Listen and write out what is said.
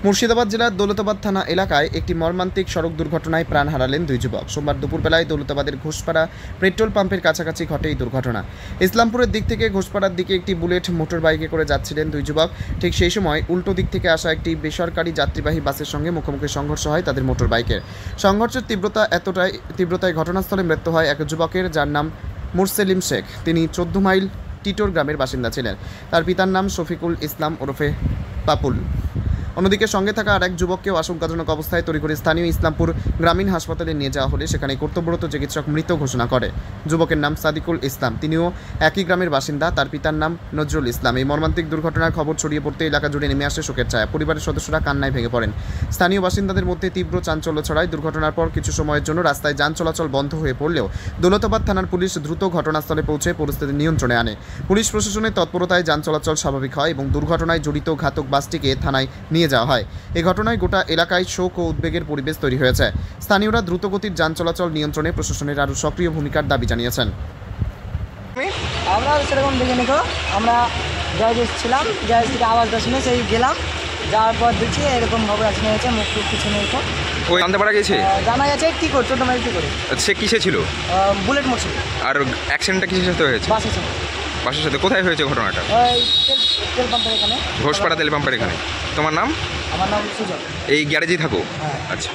মুর্শিদাবাদ জেলার দৌলতাবাদ থানা এলাকায় একটি মর্মান্তিক সড়ক দুর্ঘটনায় প্রাণ হারালেন দুই যুবক। সোমবার দুপুরবেলায় দৌলতাবাদের ঘোষপাড়া পেট্রোল পাম্পের কাছাকাছি ঘটে এই দুর্ঘটনা। ইসলামপুরের দিক থেকে ঘোষপাড়ার দিকে একটি বুলেট মোটর বাইকে করে যাচ্ছিলেন দুই যুবক। ঠিক সেই সময় উল্টো দিক থেকে আসা একটি বেসরকারি যাত্রীবাহী বাসের সঙ্গে মুখোমুখি সংঘর্ষ হয় তাদের মোটর বাইকের। সংঘর্ষের তীব্রতায় ঘটনাস্থলে মৃত্যু হয় এক যুবকের, যার নাম মুরসেলিম শেখ। তিনি 14 মাইল টিটোর গ্রামের বাসিন্দা ছিলেন। তার পিতার নাম শফিকুল ইসলাম ওরফে পাপুল। অন্যদিকে সঙ্গে থাকা আরেক যুবককেও আশঙ্কাজনক অবস্থায় তড়িঘড়ি স্থানীয় ইসলামপুর গ্রামীণ হাসপাতালে নিয়ে যাওয়া হলে সেখানে কর্তব্যরত চিকিৎসক মৃত ঘোষণা করে। যুবকের নাম সাদিকুল ইসলাম, তিনিও একই গ্রামের বাসিন্দা। তার পিতার নাম নজরুল ইসলাম। এই মর্মান্তিক দুর্ঘটনার খবর ছড়িয়ে পড়তে এলাকা জুড়ে নেমে আসে শোকের ছায়া। পরিবারের সদস্যরা কান্নায় ভেঙে পড়েন। স্থানীয় বাসিন্দাদের মধ্যে তীব্র চাঞ্চল্য ছড়ায়। দুর্ঘটনার পর কিছু সময়ের জন্য রাস্তায় যান চলাচল বন্ধ হয়ে পড়লেও দৌলতাবাদ থানার পুলিশ দ্রুত ঘটনাস্থলে পৌঁছে পরিস্থিতি নিয়ন্ত্রণে আনে। পুলিশ প্রশাসনের তৎপরতায় যান চলাচল স্বাভাবিক হয় এবং দুর্ঘটনায় জড়িত ঘাতক বাসটিকে থানায় নিয়ে যাওয়া হয়। এই ঘটনায় গোটা এলাকায় শোক ও উদ্বেগের পরিবেশ তৈরি হয়েছে। স্থানীয়রা দ্রুতগতির যান চলাচল নিয়ন্ত্রণে প্রশাসনের আরও সক্রিয় ভূমিকার দাবি জানিয়েছেন। আমরা সেরকম দেখে নিকো, আমরা জাহাজে ছিলাম, জাহাজ থেকে আওয়াজটা শুনে সেই গেলাম। যাওয়ার পর দেখছি এরকম খবর আসনে হয়েছে, মুখ টুক কিছু নেই। ওই জানতে পারা গেছে জানা গেছে কি করে, 14 মাইল কি করে সে কিসে ছিল? বুলেট মোটর ছিল। আর অ্যাক্সিডেন্টটা কিসের সাথে হয়েছে? বাসে ছিল। বাসের সাথে? কোথায় হয়েছে ঘটনাটা? ওই তেল পাম্পের এখানে, ঘোষপাড়া তেল পাম্পের এখানে। তোমার নাম? আমার নাম সুজন। এই গ্যারেজেই থাকো? হ্যাঁ। আচ্ছা।